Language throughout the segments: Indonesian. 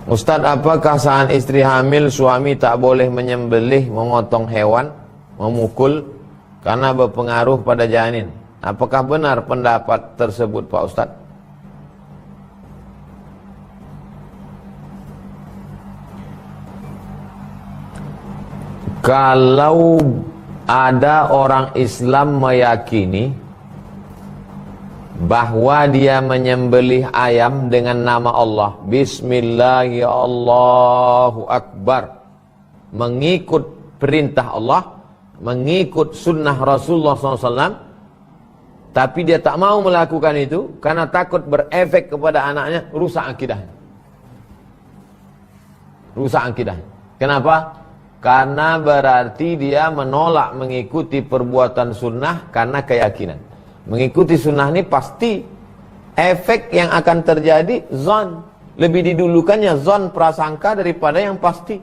Ustadz, apakah saat istri hamil suami tak boleh menyembelih, memotong hewan, memukul karena berpengaruh pada janin? Apakah benar pendapat tersebut Pak Ustadz? Kalau ada orang Islam meyakini bahwa dia menyembelih ayam dengan nama Allah, Bismillah, Allahu Akbar, mengikut perintah Allah, mengikut sunnah Rasulullah SAW, tapi dia tak mau melakukan itu karena takut berefek kepada anaknya, rusak akidahnya. Rusak akidahnya. Kenapa? Karena berarti dia menolak mengikuti perbuatan sunnah karena keyakinan. Mengikuti sunnah ini pasti efek yang akan terjadi zon. Lebih didulukannya zon, prasangka daripada yang pasti.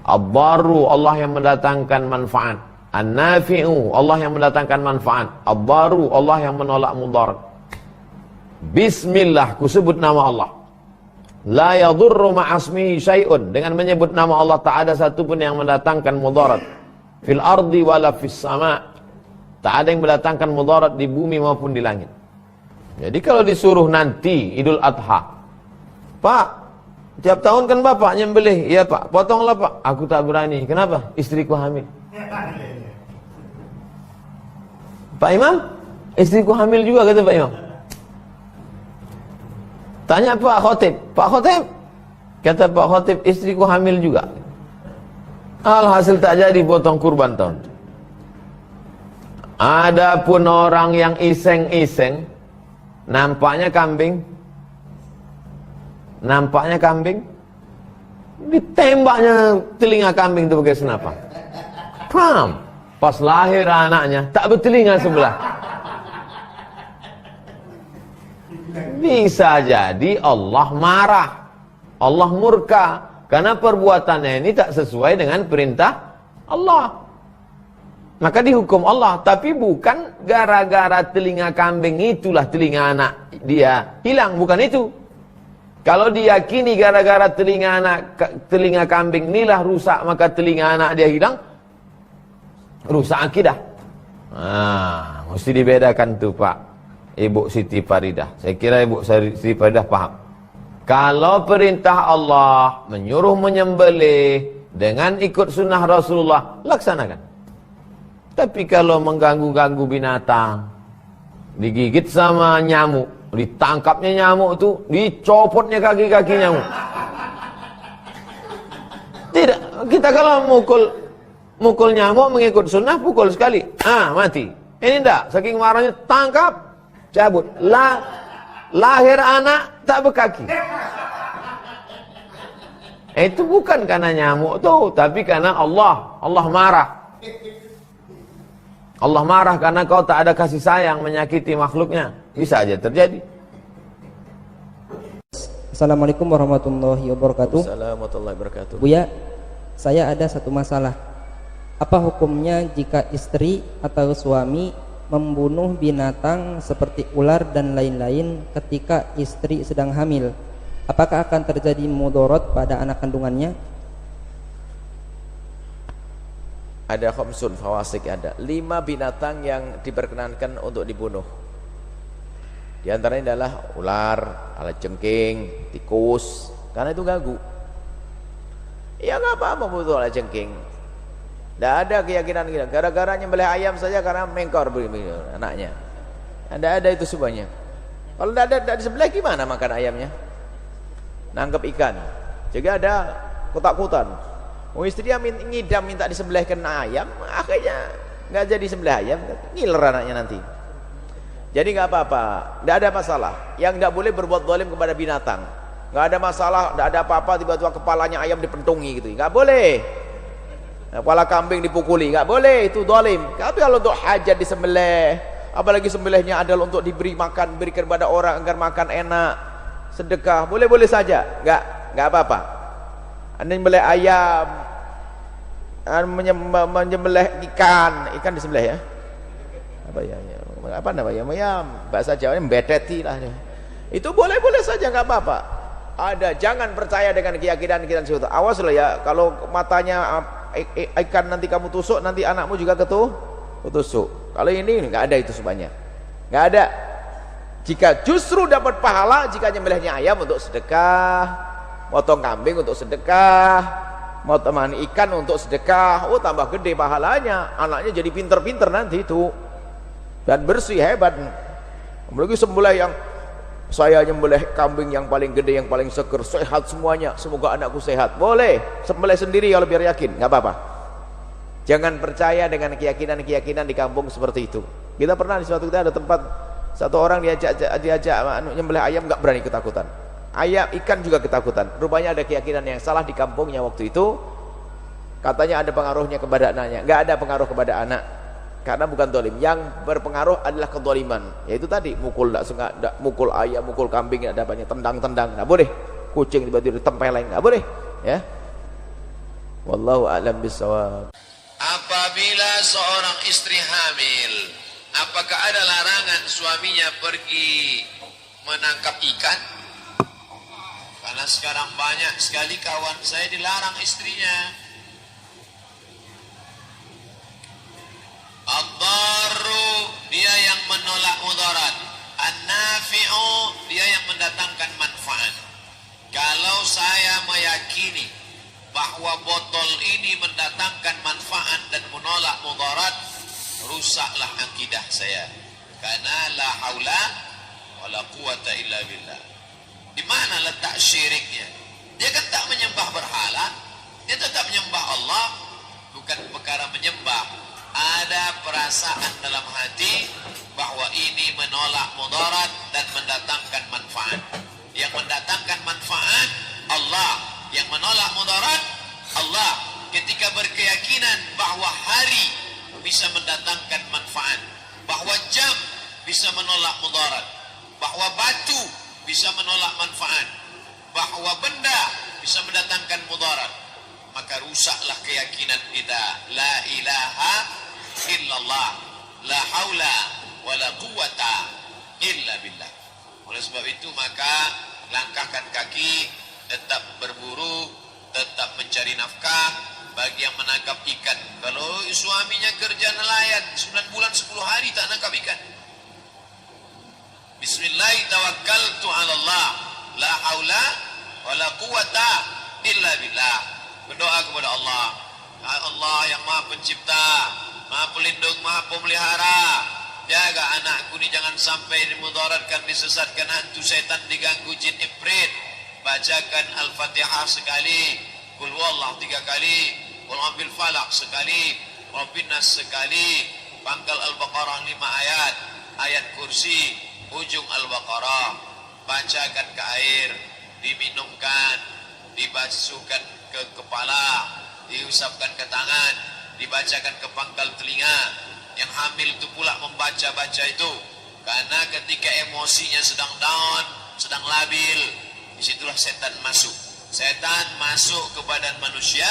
Ad-darru, Allah yang mendatangkan manfaat. An-nafi'u, Allah yang mendatangkan manfaat. Ad-darru, Allah yang menolak mudarat. Bismillah, ku sebut nama Allah. La yadurru ma'asmihi syai'un, dengan menyebut nama Allah tak ada satupun yang mendatangkan mudarat fil ardi wala fis sama'. Tak ada yang mendatangkan mudarat di bumi maupun di langit. Jadi kalau disuruh nanti Idul Adha, Pak, tiap tahun kan Bapak nyembelih, iya Pak, potonglah Pak. Aku tak berani. Kenapa? Istriku hamil. Pak Imam, istriku hamil juga, kata Pak Imam. Tanya Pak Khotib, Pak Khotib, kata Pak Khotib, istriku hamil juga. Alhasil tak jadi potong kurban tahun. Adapun orang yang iseng-iseng, nampaknya kambing, ditembaknya telinga kambing itu pakai senapan. Pam, pas lahir anaknya tak bertelinga sebelah. Bisa jadi Allah marah, Allah murka karena perbuatannya ini tak sesuai dengan perintah Allah. Maka dihukum Allah, tapi bukan gara-gara telinga kambing itulah telinga anak dia hilang, bukan itu. Kalau diyakini gara-gara telinga kambing inilah rusak, maka telinga anak dia hilang, rusak akidah. Nah, mesti dibedakan tuh Pak Ibu Siti Faridah. Saya kira Ibu Siti Faridah paham. Kalau perintah Allah menyuruh menyembelih dengan ikut sunnah Rasulullah, laksanakan. Tapi kalau mengganggu-ganggu binatang, digigit sama nyamuk, ditangkapnya nyamuk itu, dicopotnya kaki-kaki nyamuk. Tidak, kita kalau mukul nyamuk mengikut sunnah, pukul sekali, mati. Ini enggak, saking marahnya tangkap, cabut. Lahir anak tak berkaki. Itu bukan karena nyamuk tuh, tapi karena Allah marah. Allah marah karena kau tak ada kasih sayang, menyakiti makhluknya. Bisa aja terjadi. Assalamualaikum warahmatullahi wabarakatuh. Assalamualaikum warahmatullahi wabarakatuh. Buya, saya ada satu masalah. Apa hukumnya jika istri atau suami membunuh binatang seperti ular dan lain-lain ketika istri sedang hamil? Apakah akan terjadi mudarat pada anak kandungannya? Ada khamsun fawasik, ada 5 binatang yang diperkenankan untuk dibunuh. Di antaranya adalah ular, kalajengking, tikus, karena itu ganggu. Ya nggak apa-apa membunuh kalajengking. Tidak ada keyakinan kita. Gara-gara nyembelih ayam saja karena mengkor anaknya. Tidak ada itu semuanya. Kalau tidak ada di sebelah gimana makan ayamnya? Nangkep ikan. Juga ada kotak-kotak. Istrinya ngidam minta disembelihkan ayam, akhirnya nggak jadi sembelih ayam, ngiler anaknya nanti. Jadi nggak apa-apa, nggak ada masalah. Yang nggak boleh berbuat zalim kepada binatang, nggak ada masalah, nggak ada apa-apa. Tiba-tiba kepalanya ayam dipentungi gitu, nggak boleh. Kepala kambing dipukuli, nggak boleh, itu zalim. Tapi kalau untuk hajat disembelih, apalagi sembelihnya adalah untuk diberi makan, berikan kepada orang agar makan enak, sedekah, boleh-boleh saja, nggak apa-apa. Anda menyembelih ayam, menyembelih ikan disembelih ya. Apa ya? Apa namanya? Ya bahasa Jawanya mbedeti lah. Itu boleh-boleh saja, nggak apa-apa. Ada, jangan percaya dengan keyakinan-keyakinan seperti itu. Awas loh ya, kalau matanya ikan nanti kamu tusuk, nanti anakmu juga ketusuk. Kalau ini nggak ada itu semuanya, nggak ada. Jika justru dapat pahala jika nyembelihnya ayam untuk sedekah, motong kambing untuk sedekah, motong ikan untuk sedekah, oh tambah gede pahalanya, anaknya jadi pinter-pinter nanti itu, dan bersih hebat. Apalagi sembelih yang saya nyembelih kambing yang paling gede, yang paling seger, sehat semuanya, semoga anakku sehat, boleh. Sembelih sendiri kalau biar yakin, nggak apa-apa. Jangan percaya dengan keyakinan-keyakinan di kampung seperti itu. Kita pernah di suatu kita ada tempat, satu orang diajak nyembelih ayam, nggak berani, ketakutan. Ayam, ikan juga ketakutan. Rupanya ada keyakinan yang salah di kampungnya waktu itu. Katanya ada pengaruhnya kepada anaknya. Nggak ada pengaruh kepada anak, karena bukan dolim. Yang berpengaruh adalah kedoliman, yaitu tadi mukul, mukul ayam, mukul kambing, ada banyak tendang-tendang, nggak boleh. Kucing tiba-tiba ditempeleng, nggak boleh, ya. Wallahu a'lam bishawab. Apabila seorang istri hamil, apakah ada larangan suaminya pergi menangkap ikan? Karena sekarang banyak sekali kawan saya dilarang istrinya. Ad-darru, dia yang menolak mudarat. An-nafi'u, dia yang mendatangkan manfaat. Kalau saya meyakini bahwa botol ini mendatangkan manfaat dan menolak mudarat, rusaklah akidah saya. Karena la haula wala quwata illa billah. Di mana letak syiriknya? Dia kan tak menyembah berhala, dia tetap menyembah Allah. Bukan perkara menyembah, ada perasaan dalam hati bahwa ini menolak mudarat dan mendatangkan manfaat. Yang mendatangkan manfaat Allah, yang menolak mudarat Allah. Ketika berkeyakinan bahwa hari bisa mendatangkan manfaat, bahwa jam bisa menolak mudarat, bahwa batu bisa menolak manfaat, bahwa benda bisa mendatangkan mudarat, maka rusaklah keyakinan kita. La ilaha illallah, la haula wala quwata illa billah. Oleh sebab itu maka langkahkan kaki, tetap berburu, tetap mencari nafkah. Bagi yang menangkap ikan, kalau suaminya kerja nelayan 9 bulan 10 hari tak nangkap ikan, bismillah tawakkaltu ala Allah, la haula wala quwata illa billah. Berdoa kepada Allah. Allah yang maha pencipta, maha pelindung, maha pemelihara, jaga anakku ini jangan sampai dimudaratkan, disesatkan hantu setan, diganggu jin ifrit. Bacakan Al-Fatihah sekali, Qul huwallahu 3 kali, Qul Rabbil Falaq sekali, Rabbin Nas sekali, pangkal Al-Baqarah 5 ayat, ayat kursi ujung Al-Baqarah. Bacakan ke air, diminumkan, dibasuhkan ke kepala, diusapkan ke tangan, dibacakan ke pangkal telinga. Yang hamil itu pula membaca-baca itu, karena ketika emosinya sedang down, sedang labil, disitulah setan masuk. Setan masuk ke badan manusia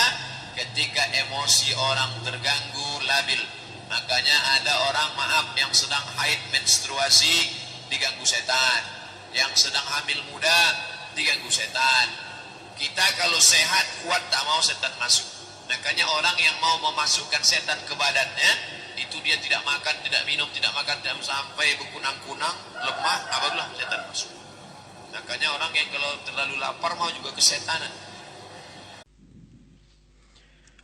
ketika emosi orang terganggu, labil. Makanya ada orang, maaf, yang sedang haid menstruasi diganggu setan, yang sedang hamil muda diganggu setan. Kita kalau sehat kuat tak mau setan masuk. Makanya orang yang mau memasukkan setan ke badannya itu dia tidak makan, tidak minum, tidak makan, tidak sampai berkunang-kunang, lemah, apabila setan masuk. Makanya orang yang kalau terlalu lapar mau juga kesetanan.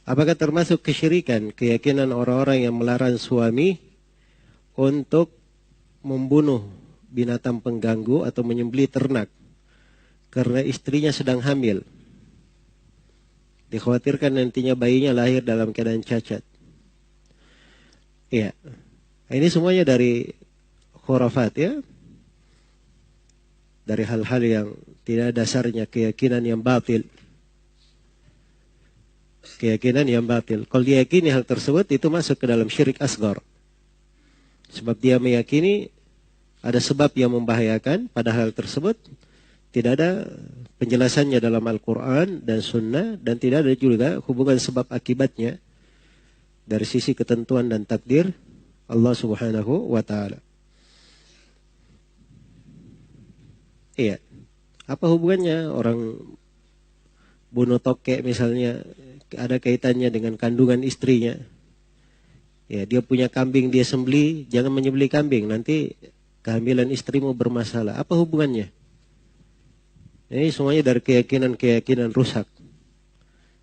Apakah termasuk kesyirikan keyakinan orang-orang yang melarang suami untuk membunuh binatang pengganggu atau menyembelih ternak karena istrinya sedang hamil? Dikhawatirkan nantinya bayinya lahir dalam keadaan cacat. Iya, ini semuanya dari khurafat, ya, dari hal-hal yang tidak dasarnya, keyakinan yang batil. Keyakinan yang batil. Kalau diyakini hal tersebut, itu masuk ke dalam syirik asghar. Sebab dia meyakini ada sebab yang membahayakan pada hal tersebut. Tidak ada penjelasannya dalam Al-Quran dan Sunnah. Dan tidak ada juga hubungan sebab akibatnya dari sisi ketentuan dan takdir Allah Subhanahu wa ta'ala. Iya. Apa hubungannya orang bunuh tokek misalnya, ada kaitannya dengan kandungan istrinya? Ya, dia punya kambing, dia sembelih, jangan menyembelih kambing, nanti kehamilan istrimu bermasalah. Apa hubungannya? Ini semuanya dari keyakinan-keyakinan rusak.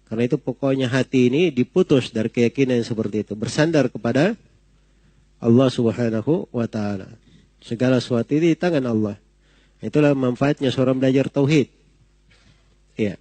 Karena itu pokoknya hati ini diputus dari keyakinan seperti itu. Bersandar kepada Allah Subhanahu wa ta'ala. Segala sesuatu ini di tangan Allah. Itulah manfaatnya seorang belajar tauhid. Ya.